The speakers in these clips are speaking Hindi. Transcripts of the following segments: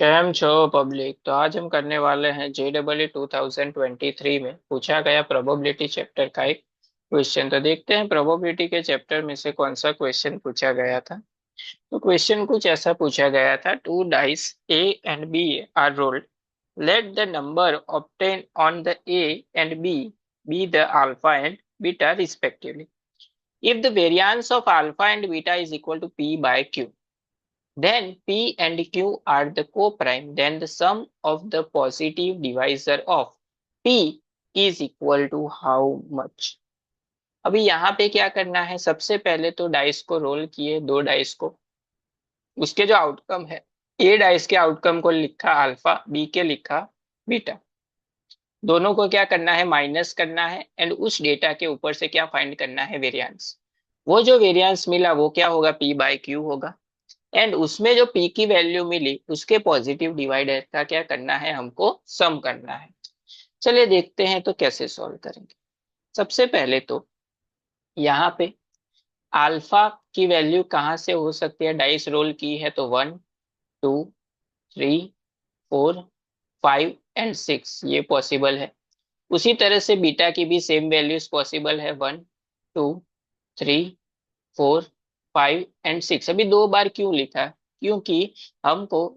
कैम छो पब्लिक। तो आज हम करने वाले हैं JEE 2023 में पूछा गया प्रोबेबिलिटी चैप्टर का एक क्वेश्चन। तो देखते हैं प्रोबेबिलिटी के चैप्टर में से कौन सा क्वेश्चन पूछा गया था। तो क्वेश्चन कुछ ऐसा पूछा गया था, two dice A and B are rolled, let the number obtain on the A and B be the alpha and beta respectively. If the variance of alpha and beta is equal to P by Q, then P and Q are the co-prime, then the sum of the positive divisor of P is equal to how much? अभी यहाँ पे क्या करना है, सबसे पहले तो डाइस को रोल किए, दो डाइस को, उसके जो आउटकम है, ए डाइस के आउटकम को लिखा अल्फा, बी के लिखा बीटा। दोनों को क्या करना है, माइनस करना है, एंड उस डेटा के ऊपर से क्या फाइंड करना है, वेरिएंस। वो जो वेरिएंस मिला वो क्या होगा, P बाय Q होगा। एंड उसमें जो P की वैल्यू मिली उसके पॉजिटिव डिवाइडर का क्या करना है, हमको सम करना है। चलिए देखते हैं तो कैसे सॉल्व करेंगे। सबसे पहले तो यहाँ पे अल्फा की वैल्यू कहाँ से हो सकती है, डाइस रोल की है तो 1 2 3 4 5 एंड 6 ये पॉसिबल है। उसी तरह से बीटा की भी सेम वैल्यूज पॉसिबल है, 1 2 3 4 5 एंड 6। अभी दो बार क्यों लिखा, क्योंकि हमको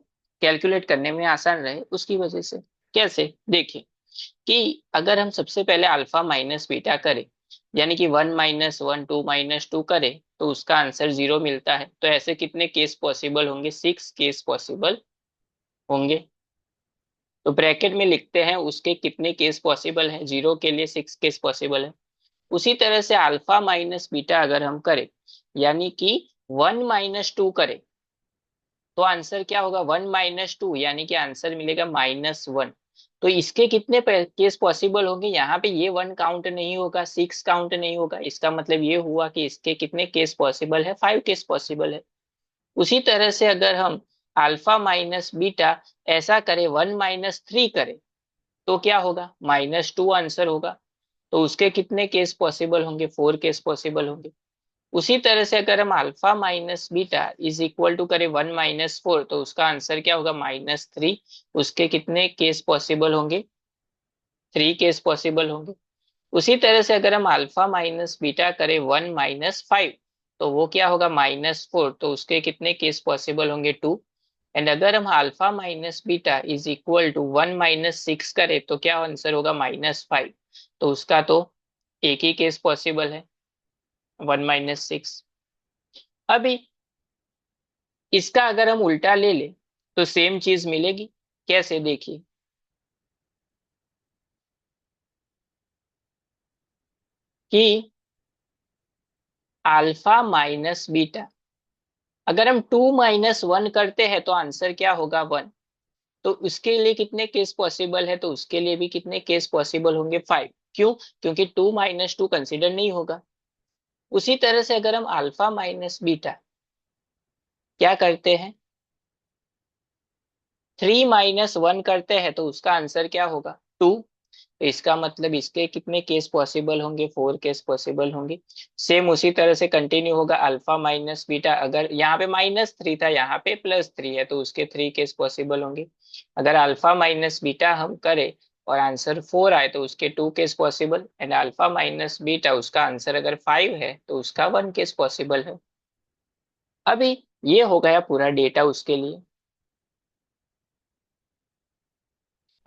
कैलकुलेट करने में आसान रहे उसकी वजह से। कैसे, देखिए कि अगर हम सबसे पहले अल्फा माइनस बीटा करें, यानी कि 1 - 1 2 - 2 करें, तो उसका आंसर 0 मिलता है। तो ऐसे कितने केस पॉसिबल होंगे, 6 केस पॉसिबल होंगे। तो ब्रैकेट में लिखते हैं उसके कितने केस पॉसिबल हैं, 0 के लिए 6 केस पॉसिबल है। उसी तरह से अल्फा माइनस बीटा अगर हम करें, यानी कि 1 - 2 करें, तो आंसर क्या होगा, 1 - 2, यानी कि आंसर मिलेगा -1। तो इसके कितने केस पॉसिबल होंगे, यहाँ पे ये 1 काउंट नहीं होगा, 6 काउंट नहीं होगा। इसका मतलब ये हुआ कि इसके कितने केस पॉसिबल है, 5 केस पॉसिबल है। उसी तरह से अगर हम अल्फा माइनस बीटा ऐसा करें, 1 - 3 करें, तो क्या होगा, -2 आंसर होगा। तो उसके कितने केस पॉसिबल होंगे, 4 केस पॉसिबल होंगे। उसी तरह से अगर हम alpha minus beta is equal to करें 1 - 4, तो उसका आंसर क्या होगा, -3। उसके कितने केस पॉसिबल होंगे, 3 केस पॉसिबल होंगे। उसी तरह से अगर हम अल्फा माइनस बीटा करें 1 - 5, तो वो क्या होगा, -4। तो उसके कितने केस पॉसिबल होंगे, 2। एंड अगर हम alpha minus beta is equal to 1 - 6 करें, तो क्या आंसर होगा, -5। तो उसका तो एक ही केस पॉसिबल है, 1 - 6। अभी इसका अगर हम उल्टा ले ले तो सेम चीज मिलेगी। कैसे, देखिए कि अल्फा माइनस बीटा, अगर हम 2 - 1 करते हैं तो आंसर क्या होगा, 1। तो उसके लिए कितने केस पॉसिबल है, तो उसके लिए भी कितने केस पॉसिबल होंगे, 5। क्यों, क्योंकि 2 - 2 कंसिडर नहीं होगा। उसी तरह से अगर हम अल्फा माइनस बीटा क्या करते हैं, 3 - 1 करते हैं, तो उसका आंसर क्या होगा, 2। तो इसका मतलब इसके कितने केस पॉसिबल होंगे, 4 केस पॉसिबल होंगे। सेम उसी तरह से कंटिन्यू होगा, अल्फा माइनस बीटा, अगर यहाँ पे -3 था, यहाँ पे +3 है, तो उसके 3 केस पॉसिबल होंगे। अगर अल्फा माइनस बीटा हम करें और आंसर 4 आए, तो उसके 2 case possible. And alpha minus beta उसका आंसर अगर 5 है, तो उसका 1 केस पॉसिबल है। अभी ये हो गया पूरा डेटा उसके लिए।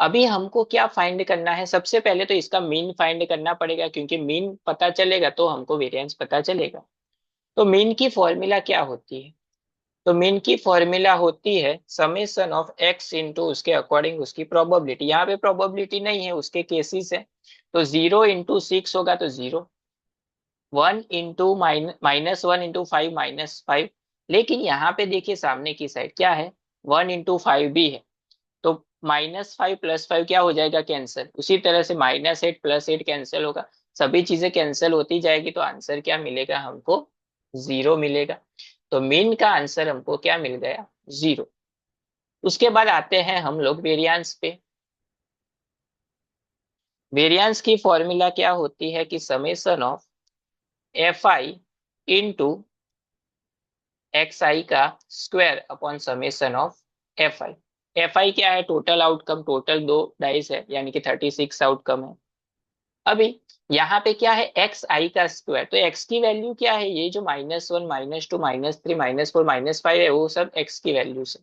अभी हमको क्या फाइंड करना है, सबसे पहले तो इसका मीन फाइंड करना पड़ेगा, क्योंकि मीन पता चलेगा तो हमको वेरिएंस पता चलेगा। तो मीन की फॉर्मूला क्या होती है, तो मीन की फॉर्मूला होती है समेशन ऑफ एक्स इंटू उसके अकॉर्डिंग उसकी प्रोबेबिलिटी। यहाँ पे प्रोबेबिलिटी नहीं है, उसके केसेस है। तो 0 × 6 होगा तो 0, 1 × -1 × 5 - 5। लेकिन यहाँ पे देखिए सामने की साइड क्या है, 1 × 5 भी है। तो -5 +5 क्या हो जाएगा, कैंसिल। उसी तरह से -8 +8 कैंसिल होगा। सभी चीजें कैंसिल होती जाएगी, तो आंसर क्या मिलेगा हमको, 0 मिलेगा। तो मीन का आंसर हमको क्या मिल गया, 0। उसके बाद आते हैं हम लोग वेरिएंस पे। वेरिएंस की फॉर्मूला क्या होती है कि summation of FI into XI का square upon summation of FI। F I क्या है, टोटल आउटकम, टोटल दो डाइस है यानी कि 36 आउटकम है। अभी यहाँ पे क्या है, एक्स आई का स्क्वायर, तो एक्स की वैल्यू क्या है, ये जो -1 -2 -3 -4 -5 है वो सब एक्स की वैल्यू है।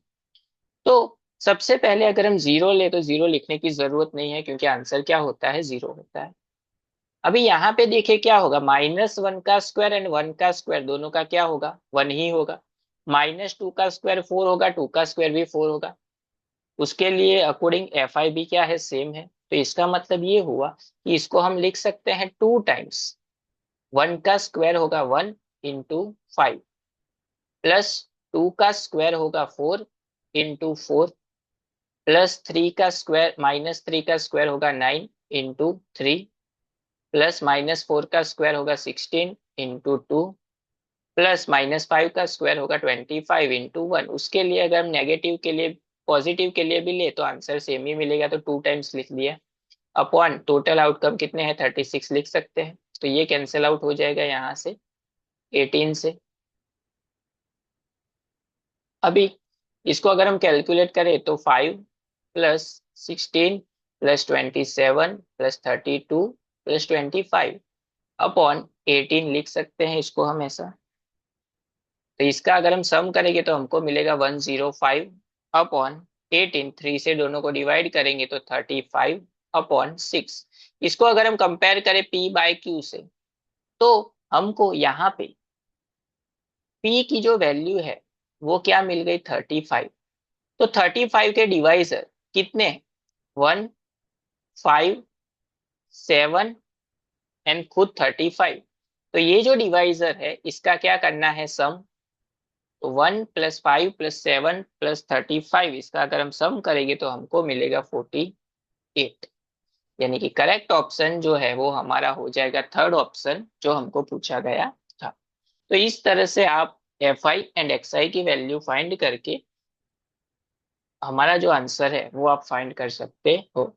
तो सबसे पहले अगर हम जीरो ले तो जीरो लिखने की जरूरत नहीं है क्योंकि आंसर क्या होता है, जीरो होता है। अभी यहाँ पे देखिए क्या होगा, -1 का स्क्वायर एंड 1 का स्क्वायर दोनों का क्या होगा, 1 ही होगा। -2 का स्क्वायर 4 होगा, 2 का स्क्वायर भी 4 होगा। उसके लिए अकॉर्डिंग एफ आई भी क्या है, सेम है। तो इसका मतलब ये हुआ कि इसको हम लिख सकते हैं 2 टाइम्स 1 का स्क्वायर होगा 1 × 5 प्लस 2 का स्क्वायर होगा 4 × 4 प्लस 3 का स्क्वायर, -3 का स्क्वायर होगा 9 × 3 प्लस -4 का स्क्वायर होगा 16 × 2 प्लस -5 का स्क्वायर होगा 25 × 1। उसके लिए अगर हम नेगेटिव के लिए पॉजिटिव के लिए भी ले तो आंसर सेम ही मिलेगा, तो 2 टाइम्स लिख लिया। अपॉन टोटल आउटकम कितने हैं, 36 लिख सकते हैं, तो ये कैंसिल आउट हो जाएगा यहाँ से 18 से। अभी इसको अगर हम कैलकुलेट करें तो 5 + 16 + 27 + 32 + 25 अपॉन 18 लिख सकते हैं इसको हम ऐसा। तो इसका अगर हम सम करेंगे तो हमको मिलेगा 105 अपॉन 18, 3 से दोनों को डिवाइड करेंगे तो 35/6। इसको अगर हम कंपेयर करें P/Q से तो हमको यहाँ पे P की जो वैल्यू है वो क्या मिल गई, 35। तो 35 के डिवाइजर कितने, 1, 5, 7 एंड खुद 35। तो ये जो डिवाइजर है इसका क्या करना है, सम। तो 1 + 5 + 7 + 35, इसका अगर हम सम करेंगे तो हमको मिलेगा 48। यानी कि करेक्ट ऑप्शन जो है वो हमारा हो जाएगा थर्ड ऑप्शन जो हमको पूछा गया था। तो इस तरह से आप एफ आई एंड एक्स आई की वैल्यू फाइंड करके हमारा जो आंसर है वो आप फाइंड कर सकते हो।